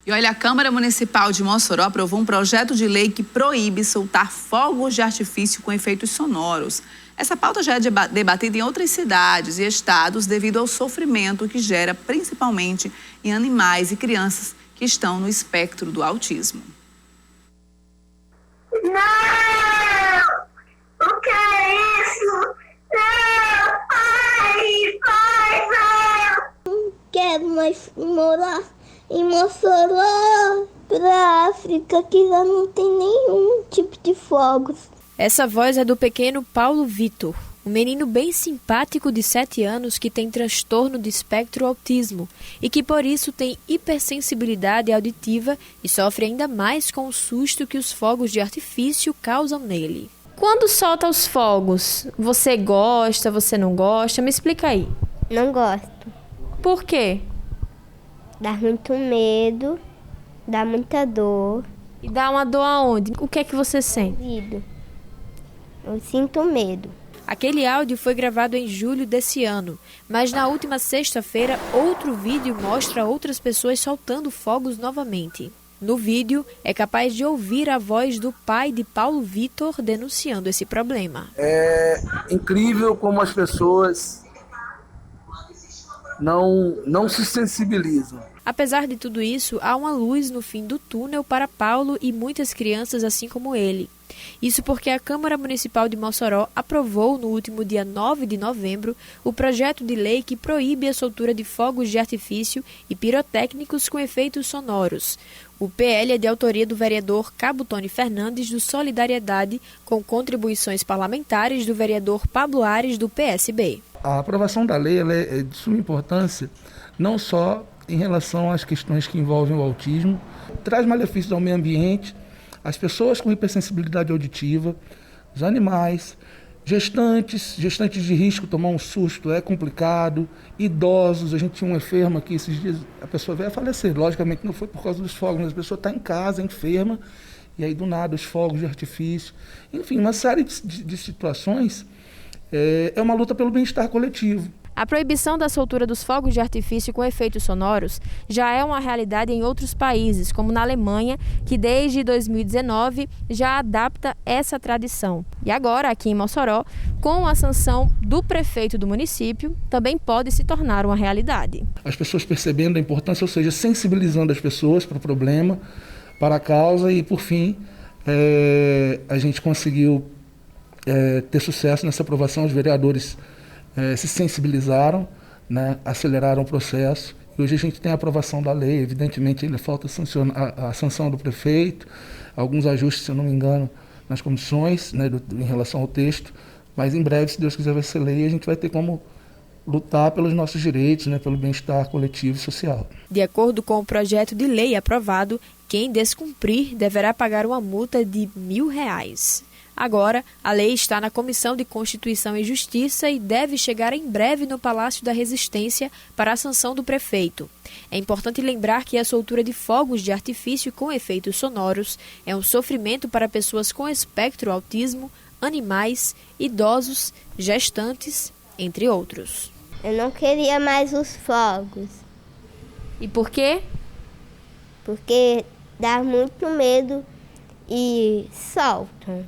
E olha, a Câmara Municipal de Mossoró aprovou um projeto de lei que proíbe soltar fogos de artifício com efeitos sonoros. Essa pauta já é debatida em outras cidades e estados devido ao sofrimento que gera principalmente em animais e crianças que estão no espectro do autismo. Não! O que é isso? Não! Pai, não! Não quero mais morar em Mossoró, pra África, que lá não tem nenhum tipo de fogos. Essa voz é do pequeno Paulo Vitor, um menino bem simpático de 7 anos que tem transtorno de espectro autismo e que por isso tem hipersensibilidade auditiva e sofre ainda mais com o susto que os fogos de artifício causam nele. Quando solta os fogos, você gosta, você não gosta? Me explica aí. Não gosto. Por quê? Dá muito medo, dá muita dor. E dá uma dor aonde? O que é que você sente? Eu sinto medo. Aquele áudio foi gravado em julho desse ano, mas na última sexta-feira outro vídeo mostra outras pessoas soltando fogos novamente. No vídeo, é capaz de ouvir a voz do pai de Paulo Vitor denunciando esse problema. É incrível como as pessoas não se sensibilizam. Apesar de tudo isso, há uma luz no fim do túnel para Paulo e muitas crianças assim como ele. Isso porque a Câmara Municipal de Mossoró aprovou no último dia 9 de novembro o projeto de lei que proíbe a soltura de fogos de artifício e pirotécnicos com efeitos sonoros. O PL é de autoria do vereador Cabo Tony Fernandes, do Solidariedade, com contribuições parlamentares do vereador Pablo Ares, do PSB. A aprovação da lei ela é de suma importância, não só em relação às questões que envolvem o autismo, traz malefícios ao meio ambiente, às pessoas com hipersensibilidade auditiva, os animais, gestantes de risco, tomar um susto é complicado, idosos, a gente tinha um enfermo aqui esses dias, a pessoa veio a falecer, logicamente não foi por causa dos fogos, mas a pessoa está em casa, enferma, e aí do nada os fogos de artifício, enfim, uma série de situações. É uma luta pelo bem-estar coletivo. A proibição da soltura dos fogos de artifício com efeitos sonoros já é uma realidade em outros países, como na Alemanha, que desde 2019 já adapta essa tradição. E agora, aqui em Mossoró, com a sanção do prefeito do município, também pode se tornar uma realidade. As pessoas percebendo a importância, ou seja, sensibilizando as pessoas para o problema, para a causa e, por fim, a gente conseguiu ter sucesso nessa aprovação. Os vereadores se sensibilizaram, né, aceleraram o processo e hoje a gente tem a aprovação da lei. Evidentemente ainda falta a sanção do prefeito, alguns ajustes, se eu não me engano, nas comissões, né, em relação ao texto, mas em breve, se Deus quiser, vai ser lei e a gente vai ter como lutar pelos nossos direitos, né, pelo bem-estar coletivo e social. De acordo com o projeto de lei aprovado, quem descumprir deverá pagar uma multa de R$1.000. Agora, a lei está na Comissão de Constituição e Justiça e deve chegar em breve no Palácio da Resistência para a sanção do prefeito. É importante lembrar que a soltura de fogos de artifício com efeitos sonoros é um sofrimento para pessoas com espectro autismo, animais, idosos, gestantes, entre outros. Eu não queria mais os fogos. E por quê? Porque dá muito medo e soltam.